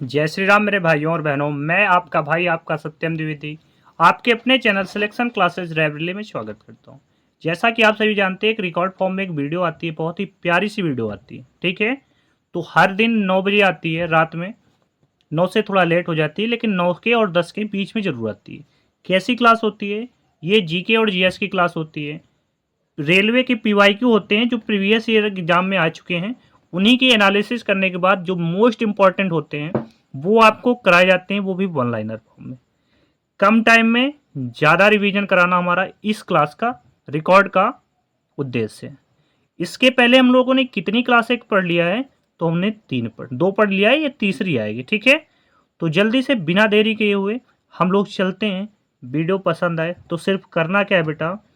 जय श्री राम मेरे भाइयों और बहनों, मैं आपका भाई आपका सत्यम द्विवेदी आपके अपने चैनल सिलेक्शन क्लासेस लाइब्रेरी में स्वागत करता हूं। जैसा कि आप सभी जानते हैं, एक रिकॉर्ड फॉर्म में एक वीडियो आती है, बहुत ही प्यारी सी वीडियो आती है। ठीक है, तो हर दिन 9 बजे आती है रात में। 9 से थोड़ा लेट हो जाती है, लेकिन 9 के और 10 के बीच में ज़रूर आती है। कैसी क्लास होती है ये? जीके और जीएस की क्लास होती है। रेलवे के पीवाईक्यू होते हैं जो प्रीवियस ईयर एग्जाम में आ चुके हैं, उन्हीं की एनालिसिस करने के बाद जो मोस्ट इंपॉर्टेंट होते हैं वो आपको कराए जाते हैं, वो भी वन लाइनर फॉर्म में। कम टाइम में ज़्यादा रिवीजन कराना हमारा इस क्लास का रिकॉर्ड का उद्देश्य है। इसके पहले हम लोगों ने कितनी क्लासें पढ़ लिया है? तो हमने 2 पढ़ लिया है, ये तीसरी आएगी। ठीक है, तो जल्दी से बिना देरी किए हुए हम लोग चलते हैं। वीडियो पसंद आए तो सिर्फ करना क्या है बेटा,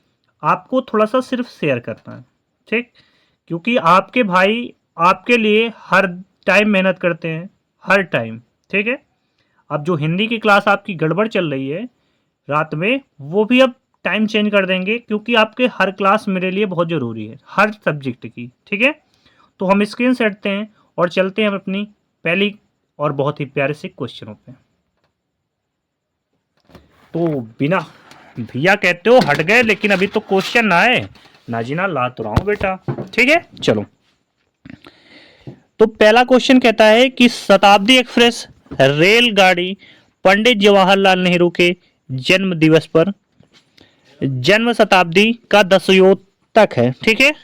आपको थोड़ा सा सिर्फ शेयर करना है। ठीक, क्योंकि आपके भाई आपके लिए हर टाइम मेहनत करते हैं, हर टाइम। ठीक है, अब जो हिंदी की क्लास आपकी गड़बड़ चल रही है रात में, वो भी अब टाइम चेंज कर देंगे, क्योंकि आपके हर क्लास मेरे लिए बहुत ज़रूरी है, हर सब्जेक्ट की। ठीक है, तो हम स्क्रीन से हटते हैं और चलते हैं अपनी पहली और बहुत ही प्यारे से क्वेश्चनों पे। तो बिना भैया कहते हो हट गए, लेकिन अभी तो क्वेश्चन ना आए ना जी ना, ला तो रहा हूं बेटा। ठीक है, चलो। तो पहला क्वेश्चन कहता है कि शताब्दी एक्सप्रेस रेलगाड़ी पंडित जवाहरलाल नेहरू के जन्म दिवस पर जन्म शताब्दी का दशयोतक है। ठीक है,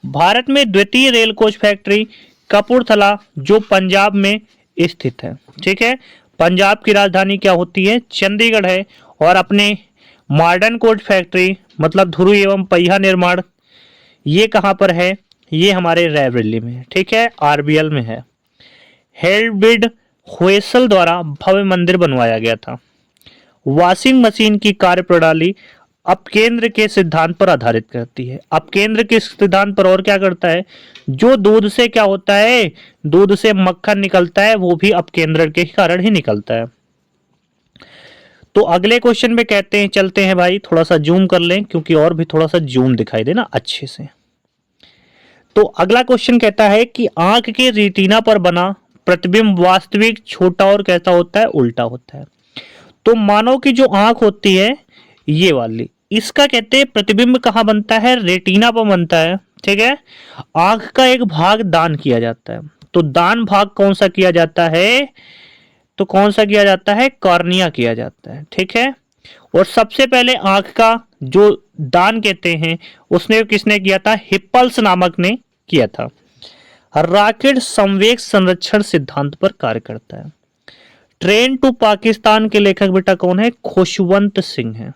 भारत में द्वितीय रेल कोच फैक्ट्री कपूरथला जो पंजाब में स्थित है। ठीक है, पंजाब की राजधानी क्या होती है? चंडीगढ़ है। और अपने मॉडर्न कोच फैक्ट्री मतलब ध्रुव एवं पहिया निर्माण, ये कहाँ पर है? ये हमारे रायबरेली में है। ठीक है, आरबीएल में है। हेल्बिड होयसल द्वारा भव्य मंदिर बनवाया गया था। वॉशिंग मशीन की कार्यप्रणाली अपकेंद्र के सिद्धांत पर आधारित करती है। अपकेंद्र के सिद्धांत पर और क्या करता है? जो दूध से क्या होता है, दूध से मक्खन निकलता है, वो भी अपकेंद्र के कारण ही निकलता है। तो अगले क्वेश्चन में कहते हैं, चलते हैं भाई, थोड़ा सा जूम कर लें क्योंकि और भी थोड़ा सा जूम दिखाई दे ना अच्छे से। तो अगला क्वेश्चन कहता है कि आंख के रेटिना पर बना प्रतिबिंब वास्तविक छोटा और कैसा होता है? उल्टा होता है। तो मानो कि जो आंख होती है ये वाली, इसका कहते हैं प्रतिबिंब कहाँ बनता है? रेटिना पर बनता है। ठीक है, आंख का एक भाग दान किया जाता है। तो दान भाग कौन सा किया जाता है? तो कौन सा किया जाता है? कॉर्निया किया जाता है। ठीक है, और सबसे पहले आंख का जो दान कहते हैं उसने किसने किया था? हिप्पल्स नामक ने किया था। रॉकेट संवेग संरक्षण सिद्धांत पर कार्य करता है। ट्रेन टू पाकिस्तान के लेखक बेटा कौन है? खुशवंत सिंह है।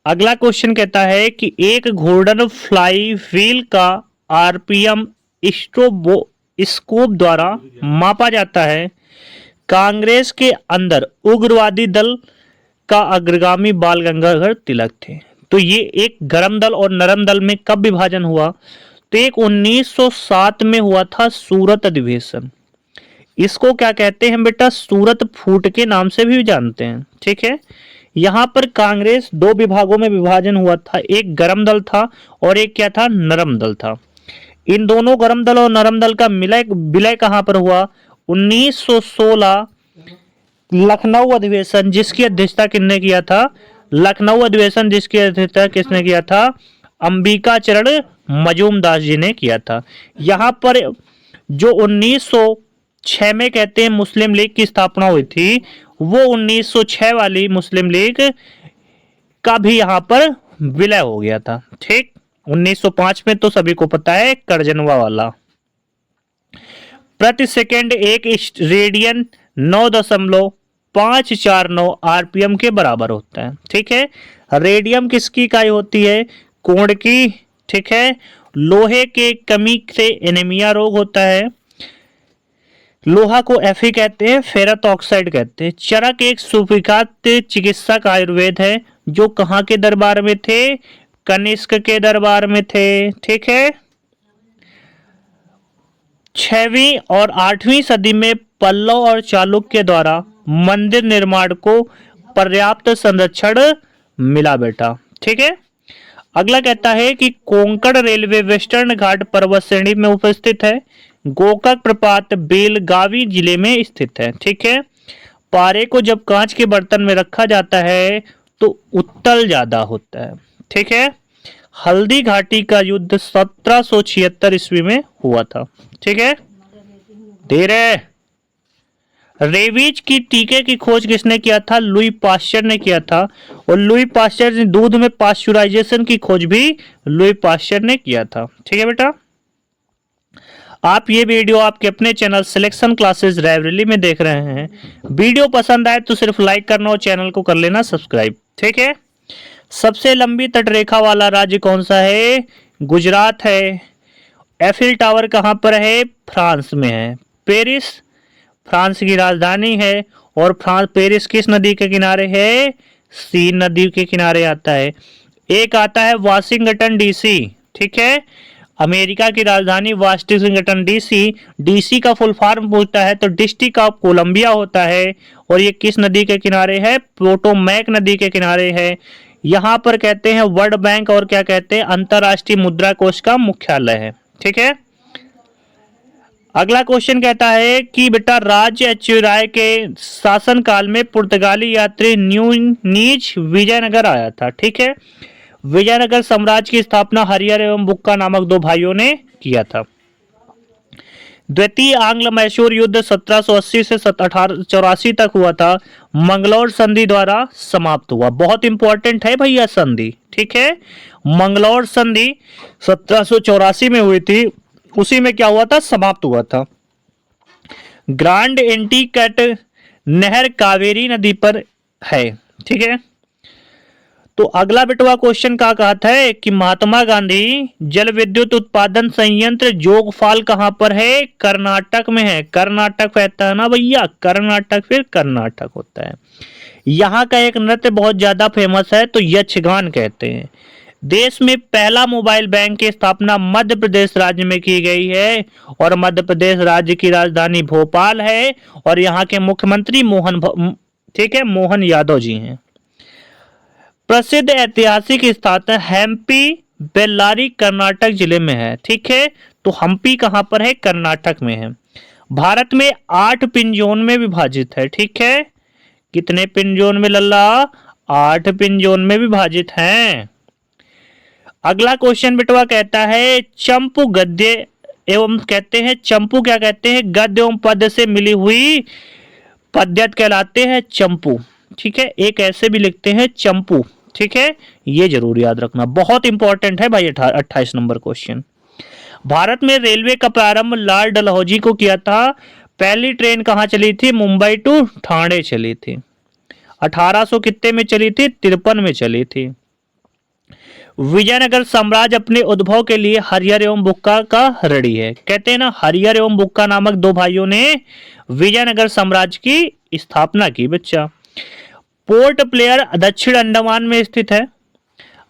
अगला क्वेश्चन कहता है कि एक घूर्णन फ्लाई व्हील का आरपीएम स्कोप द्वारा मापा जाता है। कांग्रेस के अंदर उग्रवादी दल का अग्रगामी बाल गंगाधर तिलक थे। तो ये एक गरम दल और नरम दल में कब विभाजन हुआ? तो एक 1907 में हुआ था सूरत अधिवेशन। इसको क्या कहते हैं बेटा? सूरत फूट के नाम से भी जानते हैं। ठीक है, यहां पर कांग्रेस 2 विभागों में विभाजन हुआ था, एक गरम दल था और एक क्या था? नरम दल था। इन दोनों गरम दल और नरम दल का विलय कहां पर हुआ? 1916 लखनऊ अधिवेशन, जिसकी अध्यक्षता किसने किया था? लखनऊ अधिवेशन जिसकी अध्यक्षता किसने किया था? अंबिका चरण मजूमदार जी ने किया था। यहां पर जो 1906 में कहते हैं मुस्लिम लीग की स्थापना हुई थी, वो 1906 वाली मुस्लिम लीग का भी यहां पर विलय हो गया था। ठीक, 1905 में तो सभी को पता है, करजनवा वाला। प्रति सेकेंड एक रेडियन 9.549 आरपीएम के बराबर होता है। ठीक है, रेडियम किसकी इकाई होती है? कोण की। ठीक है, लोहे के कमी से एनीमिया रोग होता है। लोहा को Fe कहते हैं, फेरस ऑक्साइड कहते हैं। चरक एक सुविख्यात चिकित्सक आयुर्वेद है जो कहाँ के दरबार में थे? कनिष्क के दरबार में थे। ठीक है, 6वीं और 8वीं सदी में पल्लव और चालुक्य द्वारा मंदिर निर्माण को पर्याप्त संरक्षण मिला बेटा। ठीक है, अगला कहता है कि कोंकण रेलवे वेस्टर्न घाट पर्वत श्रेणी में उपस्थित है। गोकाक प्रपात बेलगावी जिले में स्थित है। ठीक है। पारे को जब कांच के बर्तन में रखा जाता है तो उत्तल ज्यादा होता है। ठीक है। हल्दी घाटी का युद्ध 1776 ईस्वी में हुआ था। ठीक है। धीरे। रेबीज की टीके की खोज किसने किया था? लुई पाश्चर ने किया था। और लुई पाश्चर ने दूध में पाश्चराइजेशन की खोज भी लुई पाश्चर ने किया था। ठीक है बेटा। आप ये वीडियो आपके अपने चैनल सिलेक्शन क्लासेस लाइब्रेरी में देख रहे हैं। वीडियो पसंद आए तो सिर्फ लाइक करना और चैनल को कर लेना सब्सक्राइब। ठीक है। सबसे लंबी तटरेखा वाला राज्य कौन सा है? गुजरात है। एफिल टावर कहां पर है? फ्रांस में है। पेरिस फ्रांस की राजधानी है। और पेरिस किस नदी के किनारे है? सीन नदी के किनारे आता है। एक आता है वाशिंगटन डीसी। ठीक है। अमेरिका की राजधानी वाशिंगटन डीसी। डीसी का फुल फॉर्म पूछता है तो डिस्ट्रिक्ट ऑफ कोलंबिया होता है। और ये किस नदी के किनारे है? पोटोमैक नदी के किनारे है। यहां पर कहते हैं वर्ल्ड बैंक और क्या कहते हैं? अंतरराष्ट्रीय मुद्रा कोष का मुख्यालय है। ठीक है। अगला क्वेश्चन कहता है कि बेटा राज्य एचुराय के शासनकाल में पुर्तगाली यात्री नीज विजयनगर आया था। ठीक है। विजयनगर साम्राज्य की स्थापना हरिहर एवं बुक्का नामक दो भाइयों ने किया था। द्वितीय आंग्ल मैसूर युद्ध 1780 से 1884 तक हुआ था। मंगलौर संधि द्वारा समाप्त हुआ। बहुत इंपॉर्टेंट है भैया संधि। ठीक है। मंगलौर संधि 1784 में हुई थी। उसी में क्या हुआ था? समाप्त हुआ था। ग्रांड एंटीकट नहर कावेरी नदी पर है। ठीक है। तो अगला बेटवा क्वेश्चन का कहता है कि महात्मा गांधी जल विद्युत उत्पादन संयंत्र जोगफाल कहां पर है? कर्नाटक में है। कर्नाटक कहता है ना भैया, कर्नाटक फिर कर्नाटक होता है। यहाँ का एक नृत्य बहुत ज्यादा फेमस है तो यक्षगान कहते हैं। देश में पहला मोबाइल बैंक की स्थापना मध्य प्रदेश राज्य में की गई है। और मध्य प्रदेश राज्य की राजधानी भोपाल है। और यहाँ के मुख्यमंत्री ठीक है, मोहन यादव जी हैं। प्रसिद्ध ऐतिहासिक स्थान हम्पी बेल्लारी कर्नाटक जिले में है। ठीक है। तो हम्पी कहां पर है? कर्नाटक में है। भारत में 8 पिन जोन में विभाजित है। ठीक है। कितने पिन जोन में लल्ला? 8 पिन जोन में विभाजित हैं। अगला क्वेश्चन बेटवा कहता है चंपू गद्य एवं कहते हैं चंपू क्या कहते हैं? गद्य एवं पद्य से मिली हुई पद्यत कहलाते हैं चंपू। ठीक है। एक ऐसे भी लिखते हैं चंपू। ठीक है। ये जरूर याद रखना, बहुत इंपॉर्टेंट है भाई। 28 नंबर क्वेश्चन। भारत में रेलवे का प्रारंभ लाल डलहौजी को किया था। पहली ट्रेन कहां चली थी? मुंबई टू ठाणे चली थी। 1800 कितने में चली थी? 53 में चली थी। विजयनगर साम्राज्य अपने उद्भव के लिए हरिहर एवं बुक्का का ऋणी है। कहते हैं ना, हरिहर एवं बुक्का नामक दो भाइयों ने विजयनगर साम्राज्य की स्थापना की। बच्चा पोर्ट ब्लेयर दक्षिण अंडमान में स्थित है।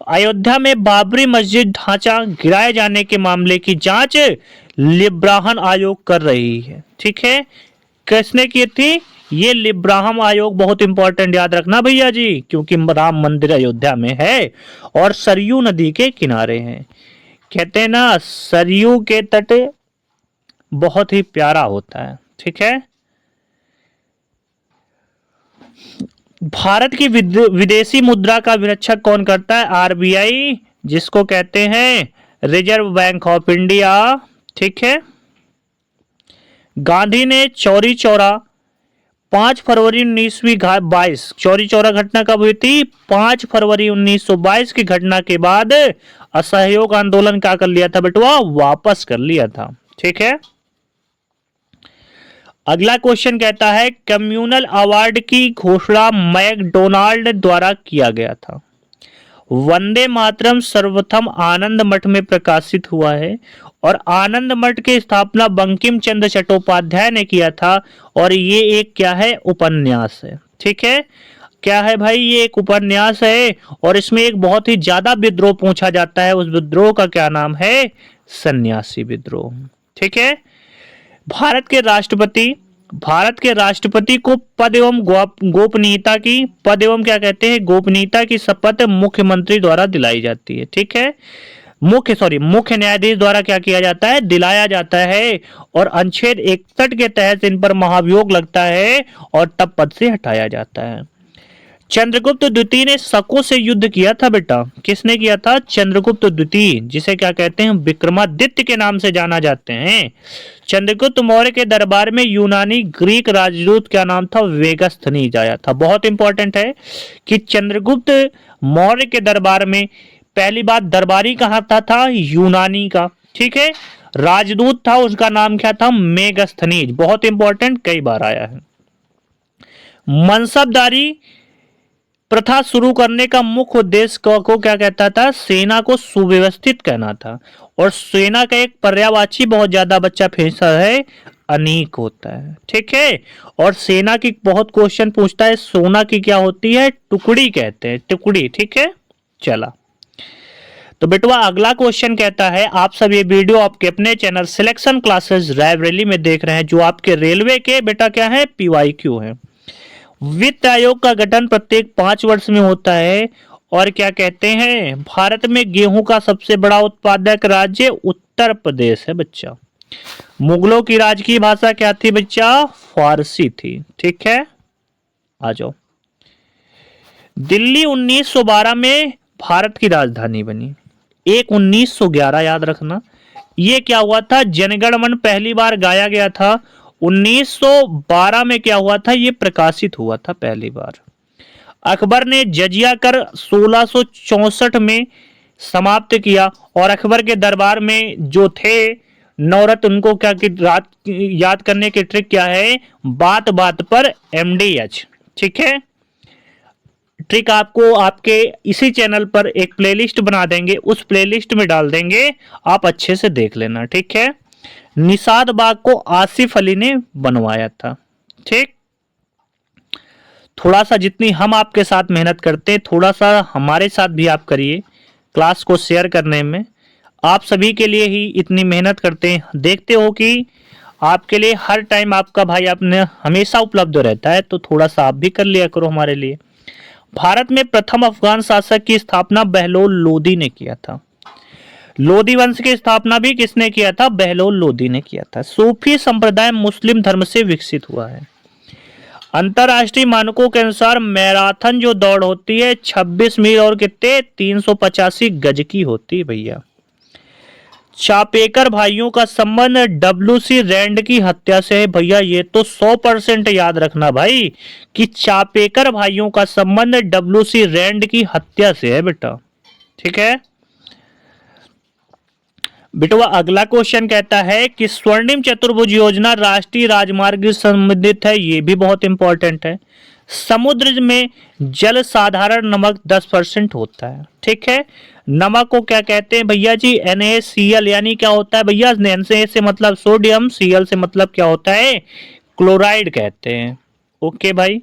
अयोध्या में बाबरी मस्जिद ढांचा गिराए जाने के मामले की जांच लिब्राहन आयोग कर रही है। ठीक है। किसने की थी? ये लिब्राहम आयोग। बहुत इंपॉर्टेंट, याद रखना भैया जी, क्योंकि राम मंदिर अयोध्या में है और सरयू नदी के किनारे है। कहते हैं ना सरयू के तट बहुत ही प्यारा होता है। ठीक है। भारत की विदेशी मुद्रा का विनिरीक्षण कौन करता है? आरबीआई, जिसको कहते हैं रिजर्व बैंक ऑफ इंडिया। ठीक है। गांधी ने चौरी चौरा 5 फरवरी 1922 चौरी चौरा घटना कब हुई थी? 5 फरवरी 1922 की घटना के बाद असहयोग आंदोलन क्या कर लिया था बेटवा? वापस कर लिया था। ठीक है। अगला क्वेश्चन कहता है कम्युनल अवार्ड की घोषणा मैकडोनाल्ड द्वारा किया गया था। वंदे मातरम सर्वप्रथम आनंद मठ में प्रकाशित हुआ है। और आनंद मठ की स्थापना बंकिम चंद्र चट्टोपाध्याय ने किया था। और ये एक क्या है? उपन्यास है। ठीक है। क्या है भाई? ये एक उपन्यास है और इसमें एक बहुत ही ज्यादा विद्रोह पूछा जाता है। उस विद्रोह का क्या नाम है? सन्यासी विद्रोह। ठीक है। भारत के राष्ट्रपति को पद एवं गोपनीयता की पद एवं क्या कहते हैं? गोपनीयता की शपथ मुख्यमंत्री द्वारा दिलाई जाती है। ठीक है। मुख्य न्यायाधीश द्वारा क्या किया जाता है, दिलाया जाता है, और अनुच्छेद 61 के तहत इन पर महाभियोग लगता है और तब पद से हटाया जाता है। चंद्रगुप्त द्वितीय ने शकों से युद्ध किया था बेटा। किसने किया था? चंद्रगुप्त द्वितीय, जिसे क्या कहते हैं, विक्रमादित्य के नाम से जाना जाते हैं। चंद्रगुप्त मौर्य के दरबार में यूनानी ग्रीक राजदूत क्या नाम था? वेगस्थनीज आया था। बहुत इंपॉर्टेंट है कि चंद्रगुप्त मौर्य के दरबार में पहली बात दरबारी कहा था? यूनानी का। ठीक है, राजदूत था, उसका नाम क्या था? मेगस्थनीज। बहुत इंपॉर्टेंट, कई बार आया है। मनसबदारी प्रथा शुरू करने का मुख्य उद्देश्य को क्या कहता था? सेना को सुव्यवस्थित करना था। और सेना का एक पर्यायवाची बहुत ज्यादा बच्चा फेंसा है, अनीक होता है। ठीक है, और सेना की बहुत क्वेश्चन पूछता है, सोना की क्या होती है? टुकड़ी कहते हैं, टुकड़ी। ठीक है, चला तो बेटवा अगला क्वेश्चन कहता है, आप सब ये वीडियो आपके अपने चैनल सिलेक्शन क्लासेस रायबरेली में देख रहे हैं, जो आपके रेलवे के बेटा क्या है? पीवाईक्यू है। वित्त आयोग का गठन प्रत्येक 5 वर्ष में होता है, और क्या कहते हैं, भारत में गेहूं का सबसे बड़ा उत्पादक राज्य उत्तर प्रदेश है बच्चा। मुगलों की राजकीय भाषा क्या थी बच्चा? फारसी थी। ठीक है, आ जाओ। दिल्ली 1912 में भारत की राजधानी बनी। 1911 याद रखना। ये क्या हुआ था? जनगण मन पहली बार गाया गया था 1912 में। क्या हुआ था? ये प्रकाशित हुआ था पहली बार। अकबर ने जजिया कर 1664 में समाप्त किया, और अकबर के दरबार में जो थे नौरत, उनको क्या कि रात याद करने की ट्रिक क्या है? बात बात पर MDH। ठीक है, ट्रिक आपको आपके इसी चैनल पर एक प्लेलिस्ट बना देंगे, उस प्लेलिस्ट में डाल देंगे, आप अच्छे से देख लेना। ठीक है, निषाद बाग को आसिफ अली ने बनवाया था। ठीक, थोड़ा सा जितनी हम आपके साथ मेहनत करते हैं, थोड़ा सा हमारे साथ भी आप करिए। क्लास को शेयर करने में आप सभी के लिए ही इतनी मेहनत करते हैं। देखते हो कि आपके लिए हर टाइम आपका भाई आपने हमेशा उपलब्ध रहता है, तो थोड़ा सा आप भी कर लिया करो हमारे लिए। भारत में प्रथम अफगान शासक की स्थापना बहलोल लोदी ने किया था। लोदी वंश की स्थापना भी किसने किया था? बहलोल लोदी ने किया था। सूफी संप्रदाय मुस्लिम धर्म से विकसित हुआ है। अंतरराष्ट्रीय मानकों के अनुसार मैराथन जो दौड़ होती है 26 मील और कितने 385 गज की होती है भैया। चापेकर भाइयों का संबंध WC रैंड की हत्या से है भैया। ये तो 100% याद रखना भाई कि चापेकर भाइयों का संबंध WC रैंड की हत्या से है बेटा। ठीक है बेटवा, अगला क्वेश्चन कहता है कि स्वर्णिम चतुर्भुज योजना राष्ट्रीय राजमार्ग से संबंधित है। ये भी बहुत इंपॉर्टेंट है। समुद्र में जल साधारण नमक 10% होता है। ठीक है, नमक को क्या कहते हैं भैया जी? NaCl, यानी क्या होता है भैया? Na से मतलब सोडियम, Cl से मतलब क्या होता है? क्लोराइड कहते हैं। ओके भाई।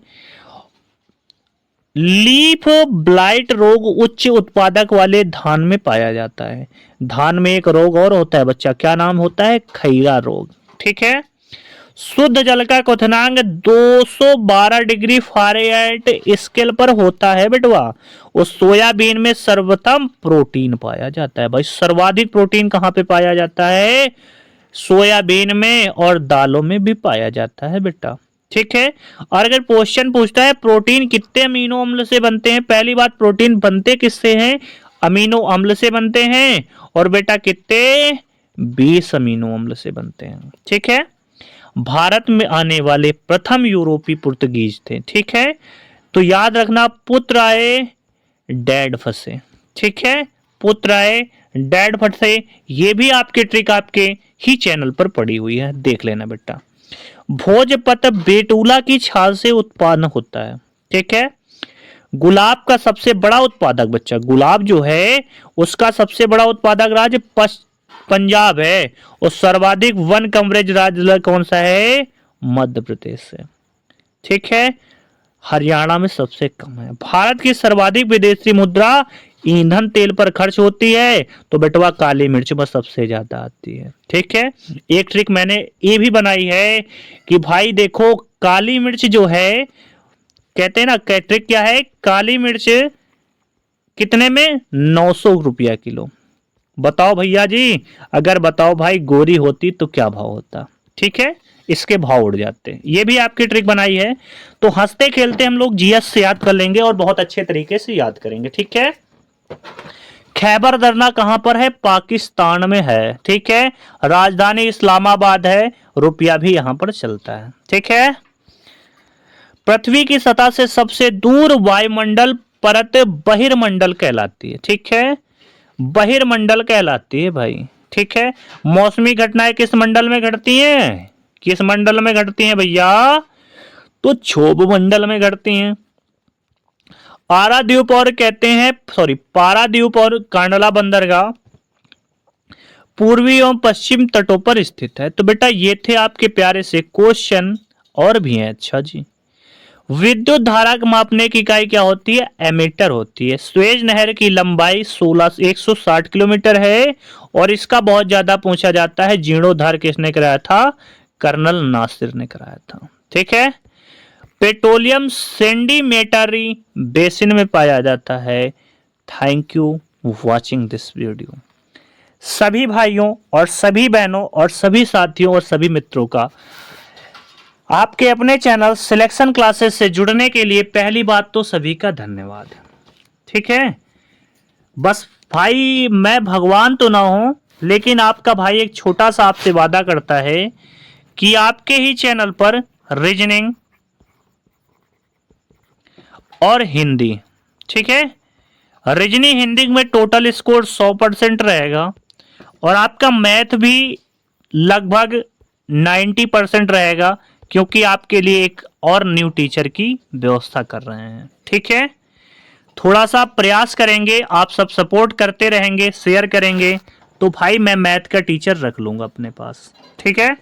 लीफ ब्लाइट रोग उच्च उत्पादक वाले धान में पाया जाता है। धान में एक रोग और होता है बच्चा, क्या नाम होता है? खैरा रोग। ठीक है, शुद्ध जल का क्वथनांक 212 डिग्री फ़ारेनहाइट स्केल पर होता है बेटवा। उस सोयाबीन में सर्वोत्तम प्रोटीन पाया जाता है भाई। सर्वाधिक प्रोटीन कहाँ पे पाया जाता है? सोयाबीन में, और दालों में भी पाया जाता है बेटा। ठीक है, और अगर क्वेश्चन पूछता है प्रोटीन कितने अमीनो अम्ल से बनते हैं, पहली बात प्रोटीन बनते किससे हैं? अमीनो अम्ल से बनते हैं, और बेटा कितने? 20 अमीनो अम्ल से बनते हैं। ठीक है, भारत में आने वाले प्रथम यूरोपीय पुर्तगीज थे। ठीक है, तो याद रखना, पुत्र आए डैड फंसे। ठीक है, पुत्र आए डैड फंसे। ये भी आपके ट्रिक आपके ही चैनल पर पड़ी हुई है, देख लेना बेटा। भोजपत्र बेटूला की छाल से उत्पन्न होता है। ठीक है, गुलाब का सबसे बड़ा उत्पादक बच्चा, गुलाब जो है उसका सबसे बड़ा उत्पादक राज्य पंजाब है, और सर्वाधिक वन कवरेज राज्य कौन सा है? मध्य प्रदेश से। ठीक है, हरियाणा में सबसे कम है। भारत की सर्वाधिक विदेशी मुद्रा ईंधन तेल पर खर्च होती है, तो बेटवा काली मिर्च पर सबसे ज्यादा आती है। ठीक है, एक ट्रिक मैंने ये भी बनाई है कि भाई देखो, काली मिर्च जो है कहते हैं ना, ट्रिक क्या है? काली मिर्च कितने में? 900 रुपया किलो। बताओ भैया जी, अगर बताओ भाई गोरी होती तो क्या भाव होता। ठीक है, इसके भाव उड़ जाते। ये भी आपकी ट्रिक बनाई है। तो हंसते खेलते हम लोग जीएस से याद कर लेंगे और बहुत अच्छे तरीके से याद करेंगे। ठीक है, खैबर दरना कहां पर है? पाकिस्तान में है। ठीक है, राजधानी इस्लामाबाद है, रुपया भी यहां पर चलता है। ठीक है, पृथ्वी की सतह से सबसे दूर वायुमंडल परत बहिर्मंडल कहलाती है। ठीक है, बहिर्मंडल कहलाती है भाई। ठीक है, मौसमी घटनाएं किस मंडल में घटती हैं? किस मंडल में घटती हैं भैया? तो क्षोभ मंडल में घटती हैं। पारादीप और कहते हैं, सॉरी, पारादीप और कांडला बंदरगाह पूर्वी एवं पश्चिम तटों पर स्थित है। तो बेटा ये थे आपके प्यारे से क्वेश्चन, और भी हैं। अच्छा जी, विद्युत धारा को मापने की इकाई क्या होती है? एमीटर होती है। स्वेज नहर की लंबाई 160 किलोमीटर है और इसका बहुत ज्यादा पूछा जाता है। जीर्णोद्धार किसने कराया था? कर्नल नासिर ने कराया था। ठीक है, पेट्रोलियम सेंडिमेटरी बेसिन में पाया जाता है। Thank you watching this video. सभी भाइयों और सभी बहनों और सभी साथियों और सभी मित्रों का आपके अपने चैनल सिलेक्शन क्लासेस से जुड़ने के लिए पहली बात तो सभी का धन्यवाद। ठीक है, बस भाई मैं भगवान तो ना हूं, लेकिन आपका भाई एक छोटा सा आपसे वादा करता है कि आपके ही चैनल पर रीजनिंग और हिंदी, ठीक है, रीजनिंग हिंदी में टोटल स्कोर 100% रहेगा और आपका मैथ भी लगभग 90% रहेगा, क्योंकि आपके लिए एक और न्यू टीचर की व्यवस्था कर रहे हैं। ठीक है, थोड़ा सा प्रयास करेंगे, आप सब सपोर्ट करते रहेंगे, शेयर करेंगे, तो भाई मैं मैथ का टीचर रख लूंगा अपने पास। ठीक है,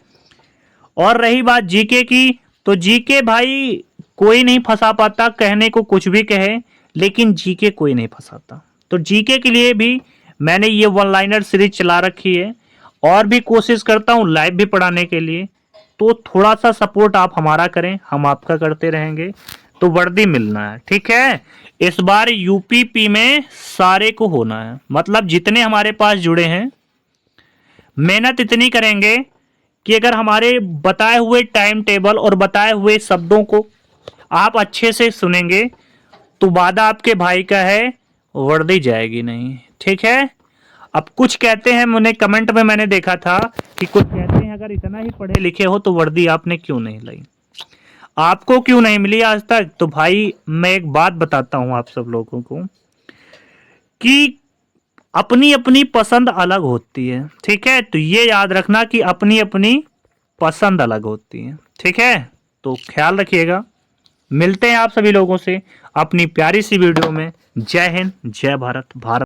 और रही बात जीके की, तो जीके भाई कोई नहीं फंसा पाता, कहने को कुछ भी कहे, लेकिन जीके कोई नहीं फंसाता। तो जीके के लिए भी मैंने ये वन लाइनर सीरीज चला रखी है और भी कोशिश करता हूं लाइव भी पढ़ाने के लिए। तो थोड़ा सा सपोर्ट आप हमारा करें, हम आपका करते रहेंगे, तो वर्दी मिलना है। ठीक है, इस बार यूपीपी में सारे को होना है, मतलब जितने हमारे पास जुड़े हैं मेहनत इतनी करेंगे कि अगर हमारे बताए हुए टाइम टेबल और बताए हुए शब्दों को आप अच्छे से सुनेंगे तो वादा आपके भाई का है, वर्दी जाएगी नहीं। ठीक है, अब कुछ कहते हैं, मैंने कमेंट में मैंने देखा था कि कुछ कहते हैं अगर इतना ही पढ़े लिखे हो तो वर्दी आपने क्यों नहीं लाई, आपको क्यों नहीं मिली आज तक? तो भाई मैं एक बात बताता हूं आप सब लोगों को कि अपनी अपनी पसंद अलग होती है। ठीक है, तो ये याद रखना कि अपनी अपनी पसंद अलग होती है। ठीक है, तो ख्याल रखिएगा, मिलते हैं आप सभी लोगों से अपनी प्यारी सी वीडियो में। जय हिंद, जय भारत। भारत